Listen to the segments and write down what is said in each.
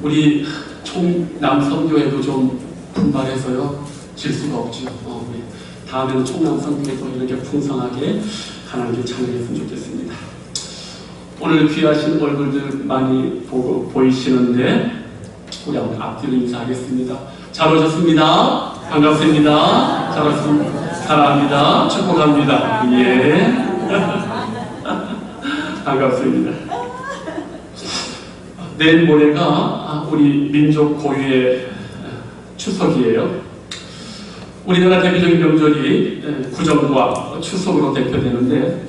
우리 총남선교회도 좀 분발해서요 질 수가 없죠. 다음에는 총남선교회도 이렇게 풍성하게 하나님께 찬양했으면 좋겠습니다. 오늘 귀하신 얼굴들 많이 보이시는데 우리 앞뒤로 인사하겠습니다. 잘 오셨습니다. 반갑습니다. 잘 오셨습니다. 사랑합니다. 축복합니다. 예. 반갑습니다. 내일 모레가 우리 민족 고유의 추석이에요. 우리나라 대표적인 명절이 구정과 추석으로 대표되는데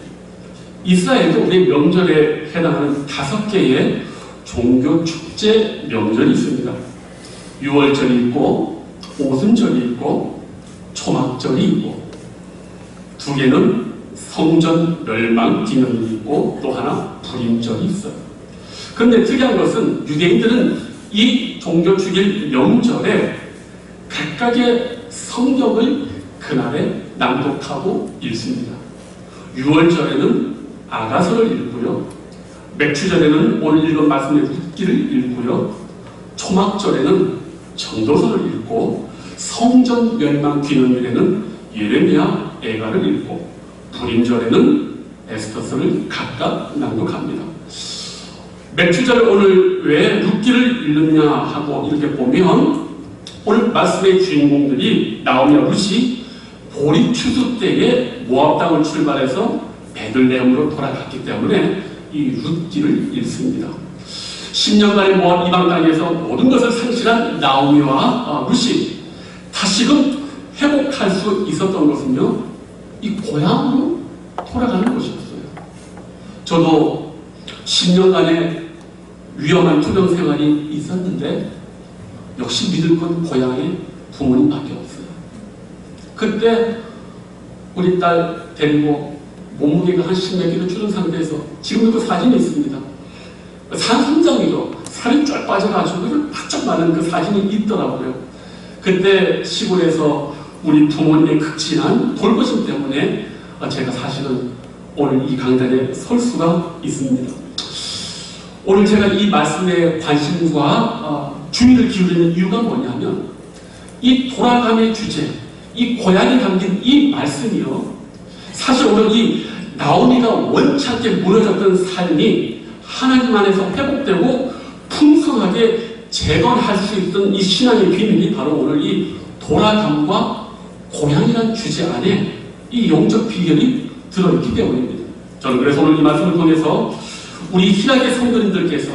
이스라엘도 우리 명절에 해당하는 5개의 종교 축제 명절이 있습니다. 유월절이 있고 오순절이 있고 초막절이 있고 2개는 성전 멸망 기념일이 있고 또 하나 불임절이 있어요. 그런데 특이한 것은 유대인들은 이 종교 축일 명절에 각각의 성경을 그날에 낭독하고 읽습니다. 유월절에는 아가서를 읽고요. 맥추절에는 오늘 읽은 말씀의 룻기를 읽고요. 초막절에는 전도서를 읽고 성전 멸망 기념일에는 예레미야 애가를 읽고 불임절에는 에스더서를 각각 낭독합니다. 맥추절에 오늘 왜 룻기를 읽느냐 하고 이렇게 보면 오늘 말씀의 주인공들이 나오미와 룻이 보리 추수 때에 모압 땅을 출발해서 베들레헴으로 돌아갔기 때문에 이 룻기를 읽습니다. 10년간의 모압 이방 땅에서 모든 것을 상실한 나오미와 룻이 다시금 회복할 수 있었던 것은요, 이 고향으로 돌아가는 것이었어요. 저도 10년간의 위험한 투병 생활이 있었는데 역시 믿을 건 고향에 부모님밖에 없어요. 그때 우리 딸 데리고 몸무게가 한 10몇 킬로 줄은 상태에서 지금도 그 사진이 있습니다. 산순장이죠. 살이 쫙 빠져가지고 바짝 마른 그 사진이 있더라고요. 그때 시골에서 우리 부모님의 극진한 돌보심 때문에 제가 사실은 오늘 이 강단에 설 수가 있습니다. 오늘 제가 이 말씀에 관심과 주의를 기울이는 이유가 뭐냐면 이 돌아감의 주제, 이 고향이 담긴 이 말씀이요, 사실 오늘 이 나오미가 원찮게 무너졌던 삶이 하나님 안에서 회복되고 풍성하게 재건할 수 있던 이 신앙의 비밀이 바로 오늘 이 돌아감과 고향이라는 주제 안에 이 영적 비결이 들어있기 때문입니다. 저는 그래서 오늘 이 말씀을 통해서 우리 신학의 성도님들께서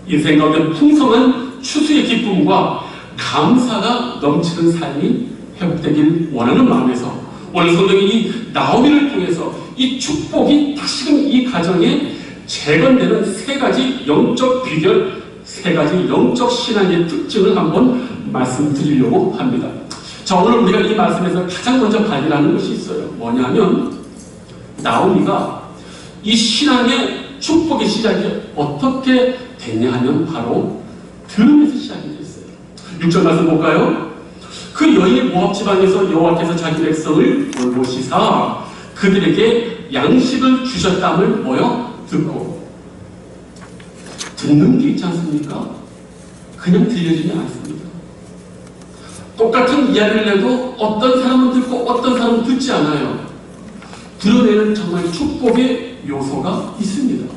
인생 가운데 풍성한 추수의 기쁨과 감사가 넘치는 삶이 회복되길 원하는 마음에서 오늘 성경이 이 나오미를 통해서 이 축복이 다시금 이 가정에 재건되는 3가지 영적 비결, 3가지 영적 신앙의 특징을 한번 말씀드리려고 합니다. 자, 오늘 우리가 이 말씀에서 가장 먼저 발견하는 것이 있어요. 뭐냐면 나오미가 이 신앙의 축복의 시작이 어떻게 됐냐 하면 바로 들음에서 시작이 됐어요. 6절 말씀 볼까요? 그 여인이 모압 지방에서 여호와께서 자기 백성을 돌보시사 그들에게 양식을 주셨다함을 뭐요? 듣고. 듣는 게 있지 않습니까? 그냥 들려주지 않습니다. 똑같은 이야기를 해도 어떤 사람은 듣고 어떤 사람은 듣지 않아요. 드러내는 정말 축복의 요소가 있습니다.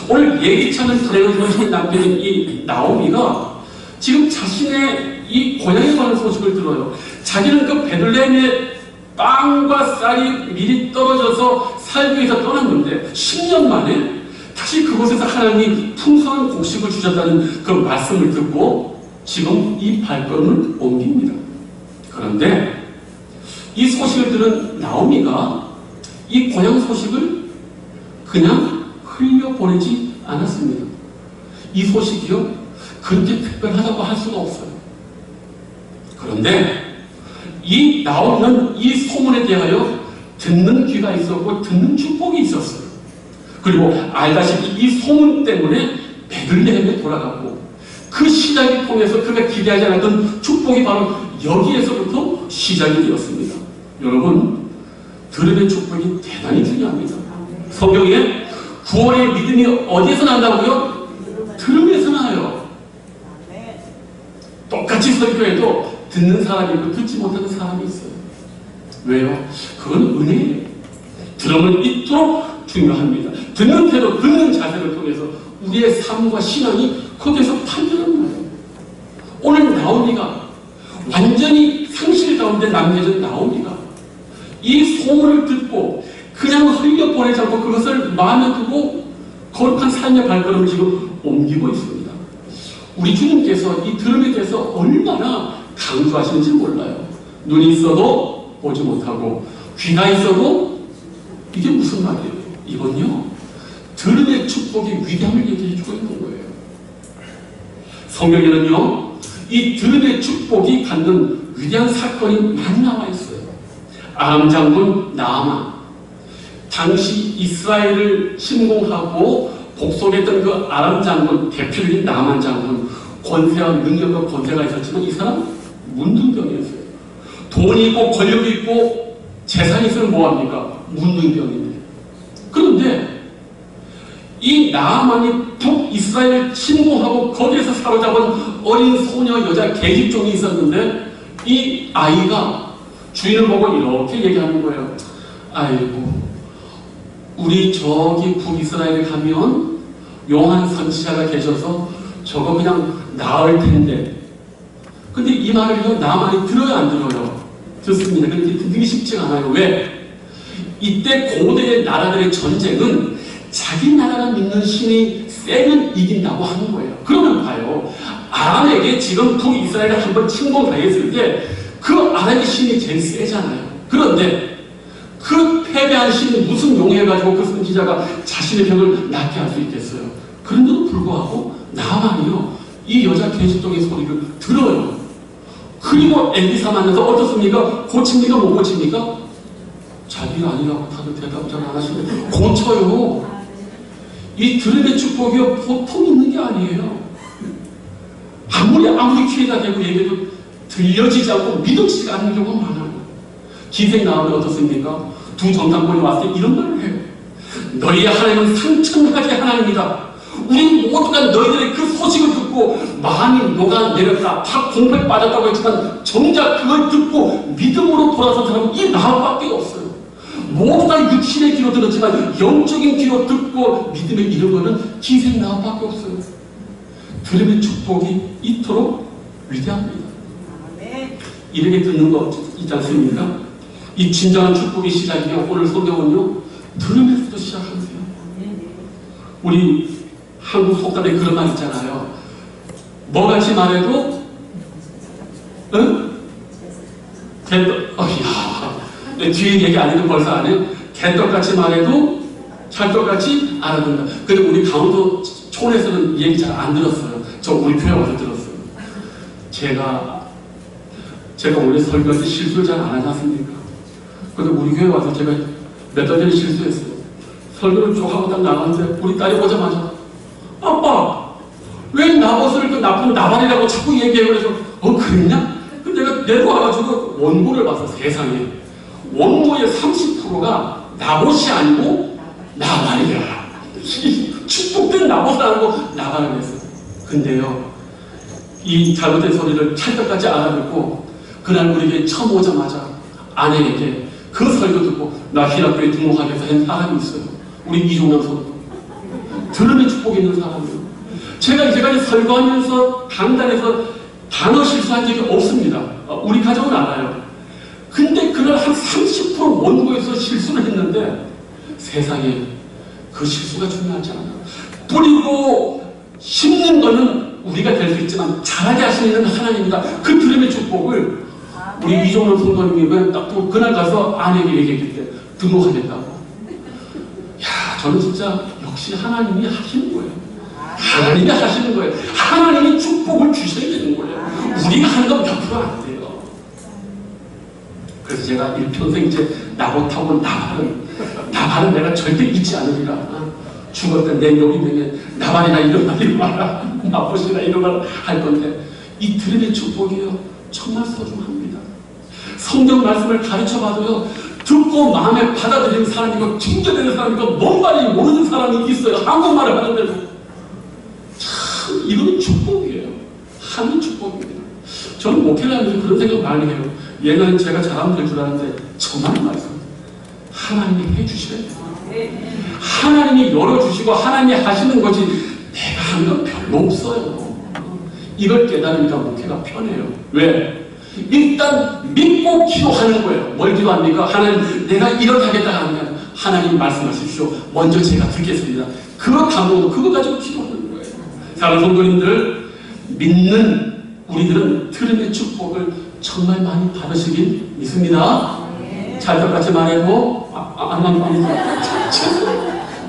오늘 예기치 않은 불행한 소식이 남겨진 이 나오미가 지금 자신의 이 고향에 관한 소식을 들어요. 자기는 그 베들레헴의 빵과 쌀이 미리 떨어져서 살기 위해서 떠났는데 10년 만에 다시 그곳에서 하나님이 풍성한 곡식을 주셨다는 그 말씀을 듣고 지금 이 발걸음을 옮깁니다. 그런데 이 소식을 들은 나오미가 이 고향 소식을 그냥 흘려보내지 않았습니다. 이 소식이요, 그렇게 특별하다고 할 수가 없어요. 그런데 이 나오미는 이 소문에 대하여 듣는 귀가 있었고 듣는 축복이 있었어요. 그리고 알다시피 이 소문 때문에 베들레헴에 돌아가고 그 시작을 통해서 그가 기대하지 않았던 축복이 바로 여기에서부터 시작이 되었습니다. 여러분, 들음의 축복이 대단히 중요합니다. 성경에 구원의 믿음이 어디에서 난다고요? 들음에서 나요. 설교에도 듣는 사람이 있고 듣지 못하는 사람이 있어요. 왜요? 그건 은혜예요. 들음을 잊도록 중요합니다. 듣는 태도, 듣는 자세를 통해서 우리의 삶과 신앙이 거기에서 판단합니다. 오늘 나오미가 완전히 상실 가운데 남겨진 나오미가 이 소문을 듣고 그냥 흘려보내지 않고 그것을 마음에 두고 거룩한 삶의 발걸음을 지금 옮기고 있습니다. 우리 주님께서 이 들음에 대해서 얼마나 강조하시는지 몰라요. 눈이 있어도 보지 못하고 귀가 있어도 이게 무슨 말이에요? 이건요, 들음의 축복의 위대함을 얘기해주고 있는 거예요. 성경에는요, 이 들음의 축복이 갖는 위대한 사건이 많이 나와 있어요. 아람 장군 나아만, 당시 이스라엘을 침공하고 복속했던 그 아람 장군 대표인 나아만 장군, 권세와 능력과 권세가 있었지만 이 사람 문둥병이었어요. 돈이 있고 권력이 있고 재산이 있으면 뭐합니까? 문둥병입니다. 그런데 이 나아만이 북이스라엘을 침공하고 거기에서 사로잡은 어린 소녀 여자 계집종이 있었는데 이 아이가 주인을 보고 이렇게 얘기하는 거예요. 아이고, 우리 저기 북이스라엘에 가면 용한 선지자가 계셔서 저거 그냥 나을 텐데. 근데 이 말을요, 나만이 들어요, 안 들어요? 듣습니다. 그런데 듣기 쉽지가 않아요. 왜? 이때 고대의 나라들의 전쟁은 자기 나라가 믿는 신이 세면 이긴다고 하는 거예요. 그러면 봐요. 아람에게 지금 북이스라엘을 한번 침공당했을 때 그 아람의 신이 제일 세잖아요. 그런데 그 패배한 신이 무슨 용해가지고 그 선지자가 자신의 병을 낫게 할 수 있겠어요. 그런데도 불구하고 나만이요, 이 여자 계집종의 소리를 들어요. 그리고 엘리사 만나서 어떻습니까? 고칩니까? 못 고칩니까? 자기가 아니라고 다들 대답을 잘 안 하시는데 고쳐요. 이 들음의 축복이 보통 있는 게 아니에요. 아무리 귀에다 대고 얘기해도 들려지지 않고 믿어지지 않는 경우가 많아요. 기생 나오면 어떻습니까? 두 정탐꾼이 왔을 때 이런 말을 해요. 너희의 하나님은 상천하게 하나님이다. 우리 모두가 너희들의 그 소식을 듣고 마음이 녹아내렸다, 팍 공포에 빠졌다고 했지만 정작 그걸 듣고 믿음으로 돌아선 사람은 이 나밖에 없어요. 모두 다 육신의 귀로 들었지만 영적인 귀로 듣고 믿음에 이른 거는 기생 나밖에 없어요. 들음의 축복이 이토록 위대합니다. 이렇게 듣는 거 있지 않습니까? 이 진정한 축복의 시작이요, 오늘 성경은요, 들음에서부터 시작하세요. 우리 한국 속담에 그런 말 있잖아요. 뭐같이 말해도 응? 뒤에 얘기 안 해도 벌써 안 해요. 개떡같이 말해도 찰떡같이 알아듣는다. 근데 우리 강원도 촌에서는 얘기 잘 안 들었어요. 저 우리 교회 와서 들었어요. 제가 원래 설교할 때 실수를 잘 안 하지 않습니까? 근데 우리 교회 와서 제가 몇 달 전에 실수했어요. 설교를 쭉 하고 딱 나가는데 우리 딸이 오자마자 아빠, 왜 나봇을 그 나쁜 나발이라고 자꾸 얘기해? 그래서 그랬냐? 근데 내가 내려와가지고 원고를 봐서 세상에 원고의 30%가 나봇이 아니고 나발이야. 축복된 나봇을 아니고 나발을 했어요. 근데요, 이 잘못된 소리를 찰떡같이 알아듣고 그날 우리에게 처음 오자마자 아내에게 그 설교 듣고 나 희락교에 등록하게 해서 한 사람이 있어요. 우리 이종남 선도. 들음의 축복이 있는 사람이에요. 제가 이제까지 설교하면서 강단에서 단어 실수한 적이 없습니다. 우리 가정은 알아요. 근데 그날 한 30% 원고에서 실수를 했는데 세상에 그 실수가 중요하지 않아요. 뿌리고 심는 거는 우리가 될 수 있지만 잘하게 하시는 하나님이다. 그 들음의 축복을 우리 이종남 성도님이 딱 그날 가서 아내에게 얘기했을 때 등록하겠다고. 야, 저는 진짜 역시 하나님이 하시는 거예요. 하나님이 하시는 거예요. 하나님이 축복을 주셔야 되는 거예요. 우리가 하는 건 몇 프로 안 돼요. 그래서 제가 일평생 이제 나봇하고 나발은 내가 절대 잊지 않으리라. 죽을 때 내 묘비명에 나발이나 이런 말 이런 말, 나봇이나 이런 말 할 건데 이 들음의 축복이요, 정말 소중합니다. 성경 말씀을 가르쳐봐도요, 듣고 마음에 받아들이는 사람이고 튕겨내는 사람이고 뭔 말인지 모르는 사람이 있어요. 한국말을 하는데도 참 이거는 축복이에요. 하는 축복입니다. 저는 목회를 하면서 그런 생각 많이 해요. 얘는 제가 잘하면 될 줄 아는데 저만 말씀 하나님이 해주셔야 돼요. 하나님이 열어주시고 하나님이 하시는 거지 내가 하는 건 별로 없어요. 이걸 깨달으니까 목회가 편해요. 왜? 일단 믿고 기도하는 거예요. 뭘 기도합니까? 하나님 내가 이렇게 하겠다 하면 하나님 말씀하십시오. 먼저 제가 듣겠습니다. 그거 감동도 그거 가지고 기도하는 거예요. 사랑하는 성도님들, 믿는 우리들은 들음의 축복을 정말 많이 받으시길 믿습니다. 찰떡같이 말해도 안 하는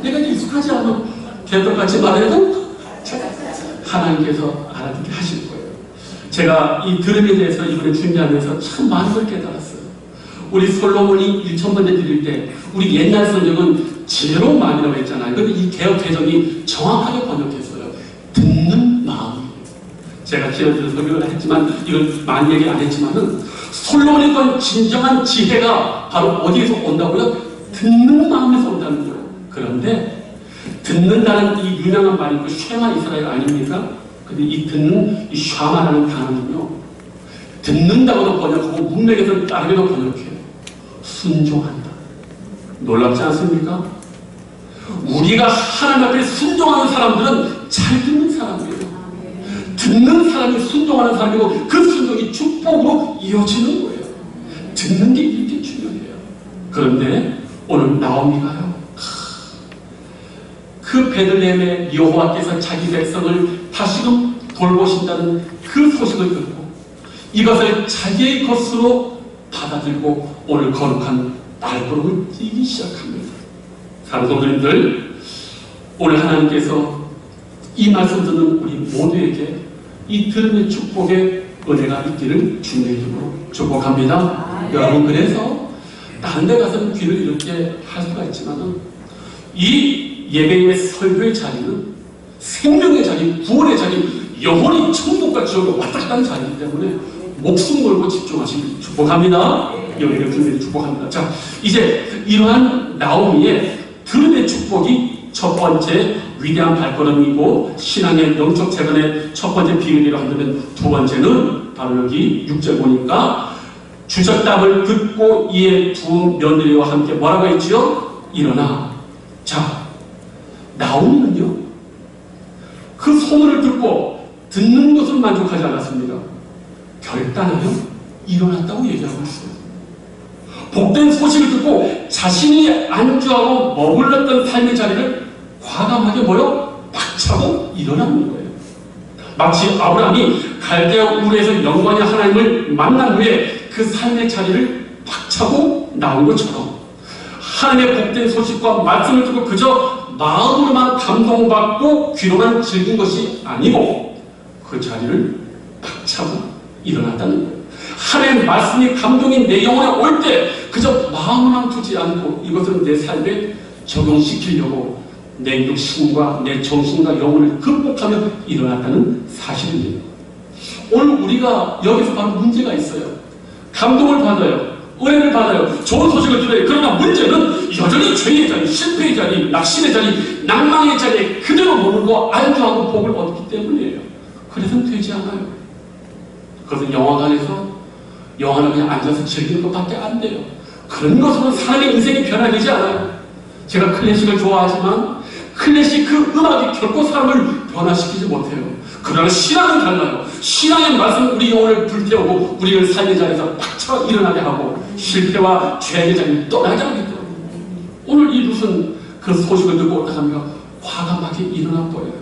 내가 익숙하지 않아 개떡같이 말해도 하나님께서 알아듣게 하실 거예요. 제가 이 들음에 대해서 이번에 준비하면서 참 많은 걸 깨달았어요. 우리 솔로몬이 1,000번째 드릴 때 우리 옛날 성경은 제로만이라고 했잖아요. 그런데 이 개혁 개정이 정확하게 번역했어요. 듣는 마음이에요. 제가 지난주에 설명을 했지만 이건 많이 얘기 안 했지만은 솔로몬이 건 진정한 지혜가 바로 어디에서 온다고요? 듣는 마음에서 온다는 거예요. 그런데 듣는다는 이 유명한 말이 그 쉐마 이스라엘 아닙니까? 근데 이 듣는 이 샤마라는 단어는요, 듣는다고도 번역하고 문맥에서 다르게도 번역해요. 순종한다. 놀랍지 않습니까? 우리가 하나님 앞에 순종하는 사람들은 잘 듣는 사람이에요. 듣는 사람이 순종하는 사람이고 그 순종이 축복으로 이어지는 거예요. 듣는 게 이렇게 중요해요. 그런데 오늘 나오미가요, 그 베들레헴의 여호와께서 자기 백성을 다시금 돌보신다는 그 소식을 듣고 이것을 자기의 것으로 받아들고 오늘 거룩한 날걸음을 뛰기 시작합니다. 사랑하는 성도님들, 오늘 하나님께서 이 말씀 듣는 우리 모두에게 이 들음의 축복의 은혜가 있기를 주님의 이름으로 축복합니다. 여러분, 그래서 다른 데 가서는 귀를 이렇게 할 수가 있지만 이 예배의 설교의 자리는 생명의 자리, 구원의 자리, 영원히 천국과 지옥에 왔다 갔다 하는 자리이기 때문에 목숨 걸고 집중하시길 축복합니다. 여기를 주님이 축복합니다. 자, 이제 이러한 나오미의 들음의 축복이 첫 번째 위대한 발걸음이고 신앙의 영적 재건의 첫 번째 비밀이라고 한다면 두 번째는 바로 여기 6절 보니까 주적답을 듣고 이에 두 며느리와 함께 뭐라고 했지요? 일어나. 자, 나오미는요, 그 소문을 듣고 듣는 것을 만족하지 않았습니다. 결단하여 일어났다고 얘기하고 있어요. 복된 소식을 듣고 자신이 안주하고 머물렀던 삶의 자리를 과감하게 박차고 일어나는 거예요. 마치 아브라함이 갈대아 우르에서 영원히 하나님을 만난 후에 그 삶의 자리를 박차고 나온 것처럼 하나님의 복된 소식과 말씀을 듣고 그저 마음으로만 감동받고 귀로만 즐긴 것이 아니고 그 자리를 박차고 일어났다는 거예요. 하나님의 말씀이 감동이 내 영혼에 올 때 그저 마음만 두지 않고 이것을 내 삶에 적용시키려고 내 육신과 내 정신과 영혼을 극복하며 일어났다는 사실입니다. 오늘 우리가 여기서 바로 문제가 있어요. 감동을 받아요. 은혜를 받아요. 좋은 소식을 들어요. 그러나 문제는 여전히 죄의 자리, 실패의 자리, 낙심의 자리, 낭망의 자리에 그대로 머물고 안주하고 복을 얻기 때문이에요. 그래서는 되지 않아요. 그것은 영화관에서 영화를 그냥 앉아서 즐기는 것밖에 안 돼요. 그런 것으로 사람의 인생이 변화되지 않아요. 제가 클래식을 좋아하지만 클래식 그 음악이 결코 사람을 변화시키지 못해요. 그러나 신앙은 달라요. 신앙의 말씀은 우리 영혼을 불태우고 우리를 삶의 자리에서 박차 일어나게 하고 실패와 죄의 자리를 떠나게 하기 때문에 오늘 이 룻은 그 소식을 듣고 올라가며 과감하게 일어나 버려요.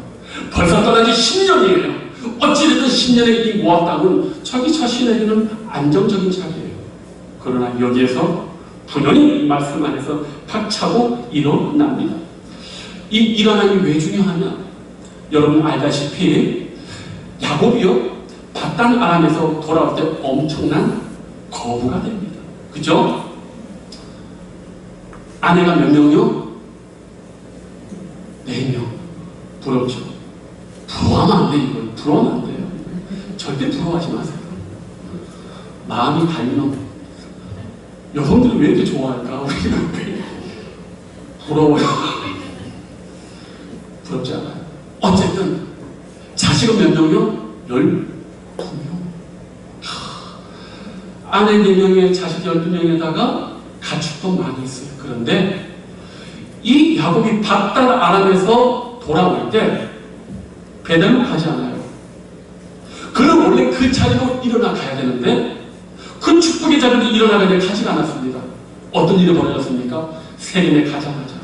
벌써 떠난 지 10년이에요. 어찌됐든 10년의 이 모압 땅은 자기 자신에게는 안정적인 자리예요. 그러나 여기에서 분연히 말씀 안에서 박차고 일어납니다. 이 일어남이 왜 중요하냐? 여러분 알다시피 야곱이요, 바단 아람에서 돌아올 때 엄청난 거부가 됩니다. 그죠? 아내가 몇 명이요? 4명. 부럽죠? 부러워하면 안 돼, 이걸. 부러워하면 안 돼요. 절대 부러워하지 마세요. 마음이 갈리면 여성들이 왜 이렇게 좋아할까? 우리가 왜 부러워요? 부럽지 않아요. 어쨌든 자식은 몇 명이요? 12명. 아내 4명에 자식 12명에다가 가축도 많이 있어요. 그런데 이 야곱이 밧단 아람에서 돌아올 때 베델로 가지 않아요. 그는 원래 그 자리로 일어나 가야 되는데 그 축복의 자리로 일어나가야 가지가 않았습니다. 어떤 일이 벌어졌습니까? 세겜에 가자마자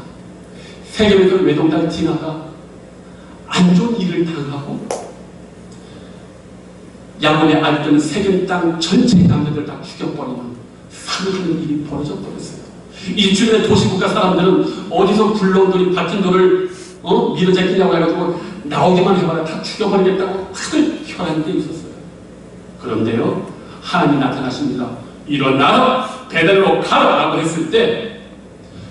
세겜에서 외동딸 디나가 안 좋은 일을 당하고 야곱의 알던 세겜 땅 전체 남자들 다 죽여버리는 사기하는 일이 벌어져 버렸어요. 이 주변의 도시국가 사람들은 어디서 굴러오더니 밭은 돌을 밀어제끼냐고 해가지고 나오기만 해봐라 다 죽여버리겠다고 다들 혈안이 돼 있었어요. 그런데요, 하나님이 나타나십니다. 일어나라, 베델로 가라라고 했을 때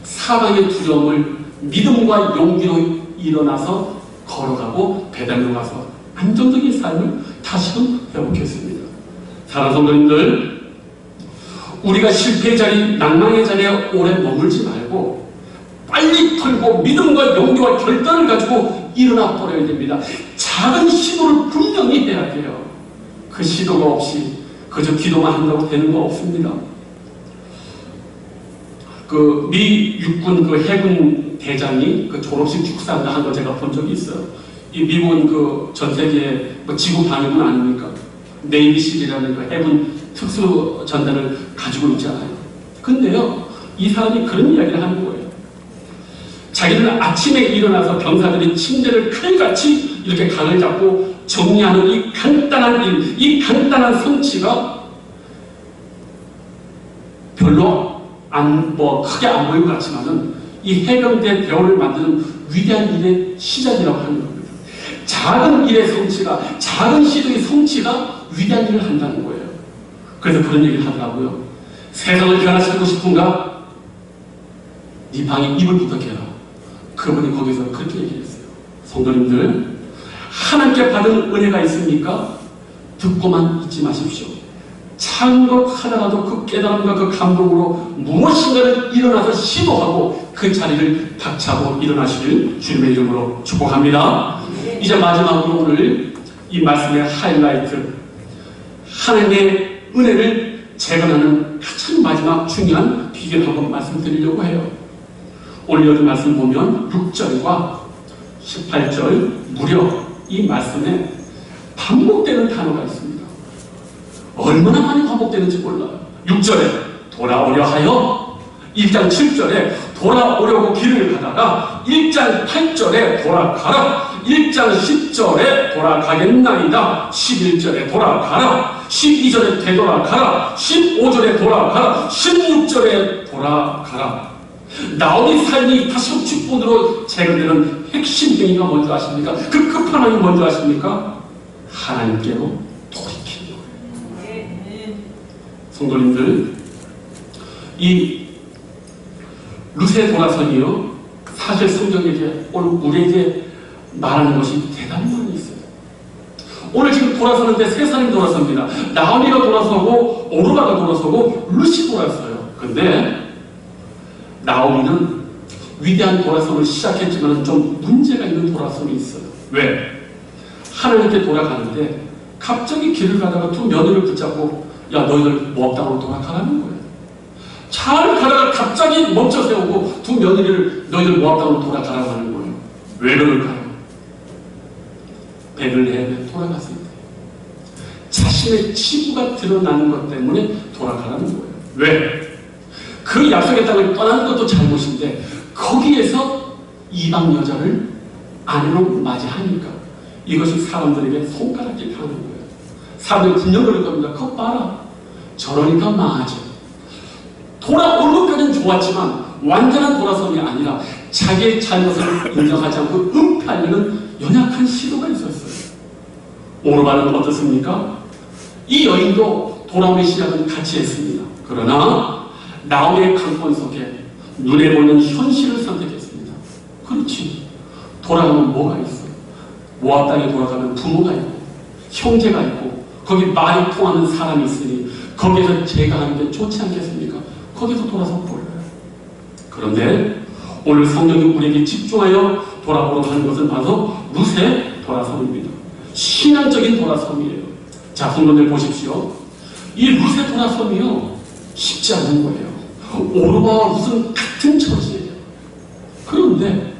사방의 두려움을 믿음과 용기로 일어나서 걸어가고 베델로 가서 안정적인 삶을 다시금 회복했습니다. 사랑하는 성도님들, 우리가 실패의 자리, 낭망의 자리에 오래 머물지 말고 빨리 털고 믿음과 용기와 결단을 가지고 일어나 버려야 됩니다. 작은 시도를 분명히 해야 돼요. 그 시도가 없이 그저 기도만 한다고 되는 거 없습니다. 그 미 육군 그 해군 대장이 그 졸업식 축사를 한 거 제가 본 적이 있어요. 이 미국은 그 전 세계 뭐 지구 방위군 아닙니까? 네이비실이라는 그 해군 특수 전단을 가지고 있잖아요. 근데요, 이 사람이 그런 이야기를 하는 거예요. 자기는 아침에 일어나서 병사들이 침대를 칼같이 이렇게 각을 잡고 정리하는 이 간단한 일, 이 간단한 성취가 별로 크게 안 보일 것 같지만은 이 해병대 대원을 만드는 위대한 일의 시작이라고 하는 겁니다. 작은 일의 성취가, 작은 시도의 성취가 위대한 일을 한다는 거예요. 그래서 그런 얘기를 하더라고요. 세상을 변화시키고 싶은가? 네 방에 입을 부탁해라. 그분이 거기서 그렇게 얘기했어요. 성도님들, 하나님께 받은 은혜가 있습니까? 듣고만 있지 마십시오. 참곡하다가도 그 깨달음과 그 감동으로 무엇인가를 일어나서 시도하고 그 자리를 박차고 일어나시길 주님의 이름으로 축복합니다. 이제 마지막으로 오늘 이 말씀의 하이라이트, 하나님의 은혜를 재건하는 가장 마지막 중요한 비결을 한번 말씀드리려고 해요. 오늘 여기 말씀 보면 6절과 18절 무려 이 말씀에 반복되는 단어가 있습니다. 얼마나 많이 반복되는지 몰라요. 6절에 돌아오려 하여, 1장 7절에 돌아오려고 길을 가다가 1장 8절에 돌아가라, 1장 10절에 돌아가겠나이다, 11절에 돌아가라, 12절에 되돌아가라, 15절에 돌아가라, 16절에 돌아가라. 나오미 삶이 다시 축복으로 재건되는 핵심 경위가 뭔지 아십니까? 그 끝판왕이 뭔지 아십니까? 하나님께로 돌이키는 거예요. 성도님들, 이 루세 돌아선이요, 사실 성경에게 오늘 우리에게 말하는 것이 대단히 많이 있어요. 오늘 지금 돌아서는데 세 사람이 돌아섭니다. 나오미가 돌아서고 오르바가 돌아서고 룻이 돌아서요. 근데 나오미는 위대한 돌아섬을 시작했지만 좀 문제가 있는 돌아섬이 있어요. 왜? 하나님께 돌아가는데 갑자기 길을 가다가 두 며느리를 붙잡고 야, 너희들 모압 땅으로 돌아가라는 거예요. 잘 가다가 갑자기 멈춰 세우고 두 며느리를 너희들 모압 땅으로 돌아가라고 하는 거예요. 왜 그럴까요? 베들레헴에 돌아갔을 때 자신의 치부가 드러나는 것 때문에 돌아가라는 거예요. 왜? 그 약속의 땅을 떠나는 것도 잘못인데 거기에서 이방 여자를 아내로 맞이하니까 이것이 사람들에게 손가락질 하는 거예요. 사람들이 분명 그럴 겁니다. 그거 봐라, 저러니까 망하지. 돌아오는 것까지는 좋았지만 완전한 돌아섬이 아니라 자기의 잘못을 인정하지 않고 은폐하려는 연약한 시도가 있었어요. 오르바는 어떻습니까? 이 여인도 돌아오는 시작은 같이 했습니다. 그러나 나오미의 강권 속에 눈에 보이는 현실을 선택했습니다. 그렇지, 돌아가면 뭐가 있어? 모압 땅에 돌아가면 부모가 있고 형제가 있고 거기 말이 통하는 사람이 있으니 거기에서 제가 하는 게 좋지 않겠습니까? 거기서 돌아서 보여요. 그런데 오늘 성경이 우리에게 집중하여 돌아보러 하는 것은 바로 룻의 돌아섬입니다. 신앙적인 돌아섬이에요. 자, 성도들 보십시오. 이 룻의 돌아섬이요 쉽지 않은 거예요. 오르바와 룻은 같은 처지예요. 그런데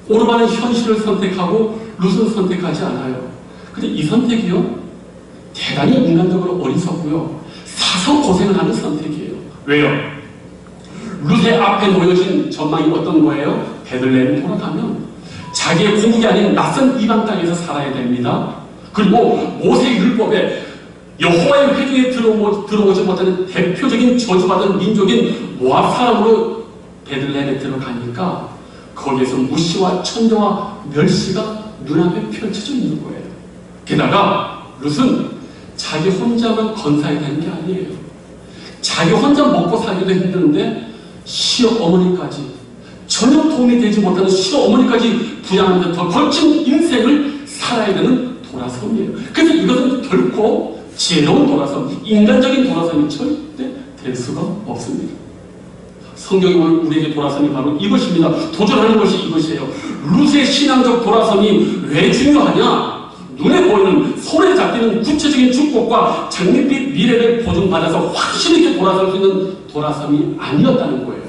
오르바는 현실을 선택하고 룻은 선택하지 않아요. 근데 이 선택이요 대단히 인간적으로 어리석고요 사서 고생을 하는 선택이에요. 왜요? 룻의 앞에 놓여진 전망이 어떤 거예요? 베들레헴에 돌아가면 자기의 고국이 아닌 낯선 이방 땅에서 살아야 됩니다. 그리고 모세 율법에 여호와의 회중에 들어오지 못하는 대표적인 저주받은 민족인 모압 사람으로 베들레헴에 들어가니까 거기에서 무시와 천대와 멸시가 눈앞에 펼쳐져 있는 거예요. 게다가 룻은 자기 혼자만 건사해야 되는 게 아니에요. 자기 혼자 먹고 살기도 힘드는데 시어머니까지 전혀 도움이 되지 못하는 시어머니까지 부양하는데 더 걸친 인생을 살아야 되는 돌아섬이에요. 그래서 이것은 결코 지혜로운 돌아섬, 인간적인 돌아섬이 절대 될 수가 없습니다. 성경이 우리에게 돌아섬이 바로 이것입니다. 도전하는 것이 이것이에요. 룻의 신앙적 돌아섬이 왜 중요하냐? 눈에 보이는 손에 잡히는 구체적인 축복과 장밋빛 미래를 보증받아서 확실히 이렇게 돌아설 수 있는 돌아섬이 아니었다는 거예요.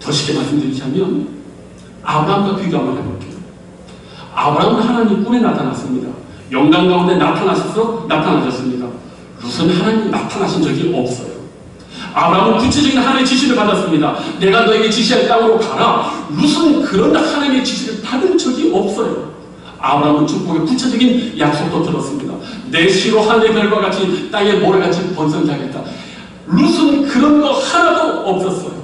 더 쉽게 말씀드리자면 아브라함과 비교 한번 해볼게요. 아브라함은 하나님 꿈에 나타났습니다. 영광 가운데 나타나셨습니다. 룻은 하나님 나타나신 적이 없어요. 아브라함은 구체적인 하나님의 지시를 받았습니다. 내가 너에게 지시할 땅으로 가라. 룻은 그런 하나님의 지시를 받은 적이 없어요. 아브라함은 축복의 구체적인 약속도 들었습니다. 내 시로 하늘의 별과 같이 땅의 모래같이 번성케 하겠다. 룻은 그런 거 하나도 없었어요.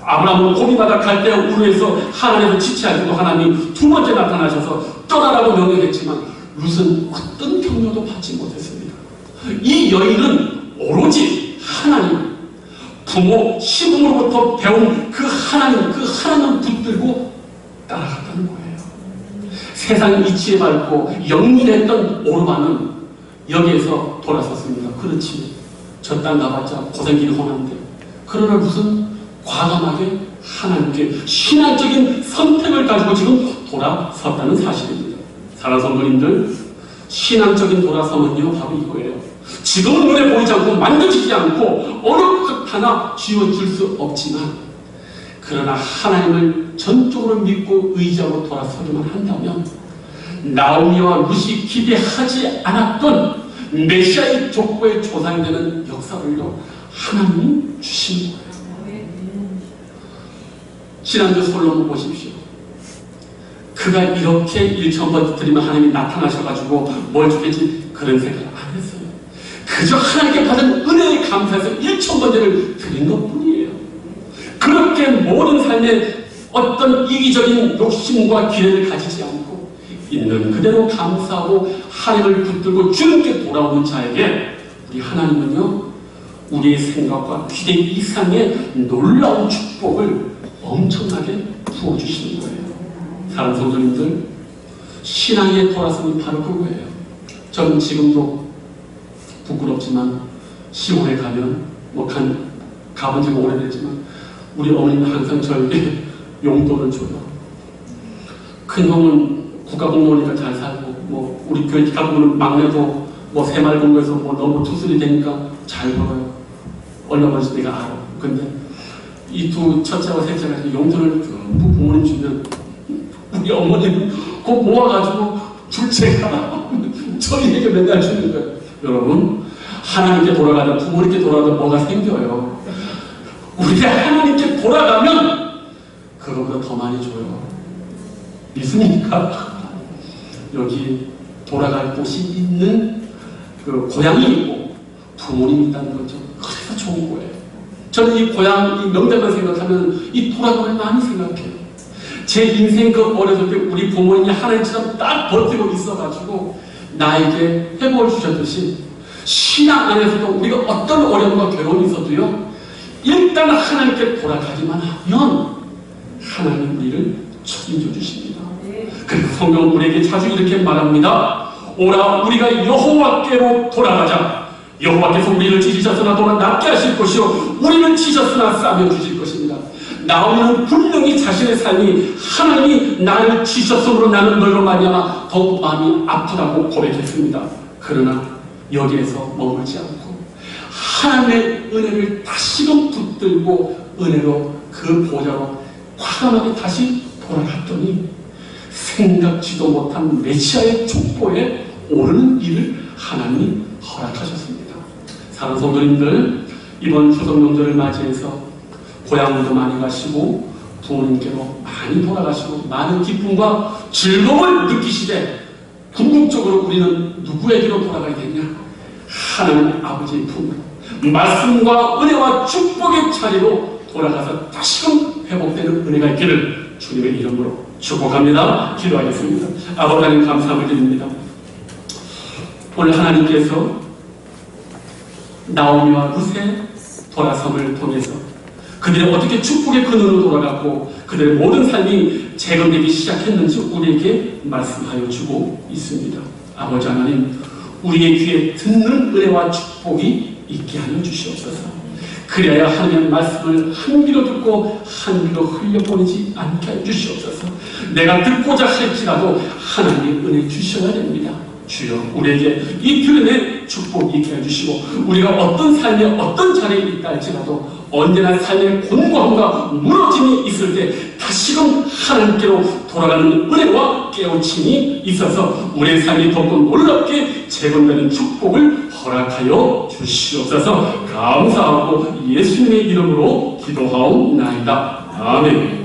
아브라함은 고비마다 갈대아 우르에서 하나님을 지체할 때도 하나님이 두 번째 나타나셔서 떠나라고 명령했지만 룻은 어떤 격려도 받지 못했습니다. 이 여인은 오로지 하나님, 부모, 시부모로부터 배운 그 하나님 붙들고 따라갔다는 거예요. 세상 이치에 밟고 영리했던 오르바는 여기에서 돌아섰습니다. 그렇지, 저 땅 가봤자 고생길이 험한데. 그러나 룻은 과감하게 하나님께 신앙적인 선택을 가지고 지금 돌아섰다는 사실입니다. 사랑하는 성도님들, 신앙적인 돌아섬은요 바로 이거예요. 지금은 눈에 보이지 않고 만져지지 않고 어느 것 하나 쥐어줄 수 없지만, 그러나 하나님을 전적으로 믿고 의지하고 돌아서기만 한다면 나오미와 룻이 기대하지 않았던 메시아의 족보의 조상이 되는 역사를요 하나님이 주신 거예요. 지난주 솔로몬 보십시오. 그가 이렇게 1,000번 드리면 하나님이 나타나셔가지고 뭘 주겠지 그런 생각을 안 했어요. 그저 하나님께 받은 은혜에 감사해서 1,000번째를 드린 것뿐이에요. 그렇게 모든 삶에 어떤 이기적인 욕심과 기대를 가지지 않고 있는 그대로 감사하고 하나님을 붙들고 주님께 돌아오는 자에게 우리 하나님은요 우리의 생각과 기대 이상의 놀라운 축복을 엄청나게 부어주시는 거예요. 사랑하는 성도님들, 신앙의 돌아섬이 바로 그거예요. 저는 지금도 부끄럽지만 시골에 가면 가본 지가 오래됐지만 우리 어머니는 항상 저에게 용돈을 줘요. 큰 형은 국가공무원이니까 잘 살고 우리 교회 가보면 막내도 새마을공고에서 너무 투술이 되니까 잘 벌어요. 얼마 벌지 내가 알아. 근데 이 두 첫째와 셋째가 용돈을 부모님 주면 우리 어머니는 그거 모아가지고 둘째가 저희에게 맨날 주는 거예요. 여러분, 하나님께 돌아가든 부모님께 돌아가든 뭐가 생겨요. 우리가 하나님께 돌아가면 그거보다 더 많이 줘요. 믿습니까? 여기 돌아갈 곳이 있는 그 고향이 있고 부모님이 있다는 거죠. 그래서 좋은 거예요. 저는 이 고향, 이 명절만 생각하면 이 돌아가를 많이 생각해요. 제 인생 그 어렸을 때 우리 부모님이 하나님처럼 딱 버티고 있어가지고 나에게 회복을 주셨듯이 신앙 안에서도 우리가 어떤 어려움과 괴로움이 있어도요 일단 하나님께 돌아가기만 하면 하나님 우리를 책임져 주십니다. 그래서 성경은 우리에게 자주 이렇게 말합니다. 오라 우리가 여호와께로 돌아가자. 여호와께서 우리를 지시셨으나 또한 낫게 하실 것이요 우리는 치셨으나 싸며 주실 것입니다. 나오미는 분명히 자신의 삶이 하나님이 나를 치셨으므로 나는 너로 말미암아 더욱 마음이 아프다고 고백했습니다. 그러나 여기에서 머물지 않고 하나님의 은혜를 다시금 붙들고 은혜로 그 보좌로 과감하게 다시 돌아갔더니 생각지도 못한 메시아의 족보에 오르는 일을 하나님이 허락하셨습니다. 사랑하는 성도님들, 이번 추석 명절을 맞이해서 고향으로도 많이 가시고 부모님께로 많이 돌아가시고 많은 기쁨과 즐거움을 느끼시되 궁극적으로 우리는 누구에게로 돌아가야겠냐? 하나님 아버지의 품으로 말씀과 은혜와 축복의 자리로 돌아가서 다시금 회복되는 은혜가 있기를 주님의 이름으로 축복합니다. 기도하겠습니다. 아버지 하나님 감사함을 드립니다. 오늘 하나님께서 나오미와 룻의 돌아섬을 통해서 그들이 어떻게 축복의 근원으로 돌아갔고 그들의 모든 삶이 재건되기 시작했는지 우리에게 말씀하여 주고 있습니다. 아버지 하나님, 우리의 귀에 듣는 은혜와 축복이 있게 하여 주시옵소서. 그래야 하나님의 말씀을 한 귀로 듣고 한 귀로 흘려보내지 않게 하여 주시옵소서. 내가 듣고자 할지라도 하나님의 은혜 주셔야 됩니다. 주여, 우리에게 이 들음의 축복이 있게 해주시고 우리가 어떤 삶에 어떤 자리에 있다 할지라도 언제나 삶의 곤고함과 무너짐이 있을 때 다시금 하나님께로 돌아가는 은혜와 깨우침이 있어서 우리의 삶이 더욱 놀랍게 재건되는 축복을 허락하여 주시옵소서. 감사하고 예수님의 이름으로 기도하옵나이다. 아멘.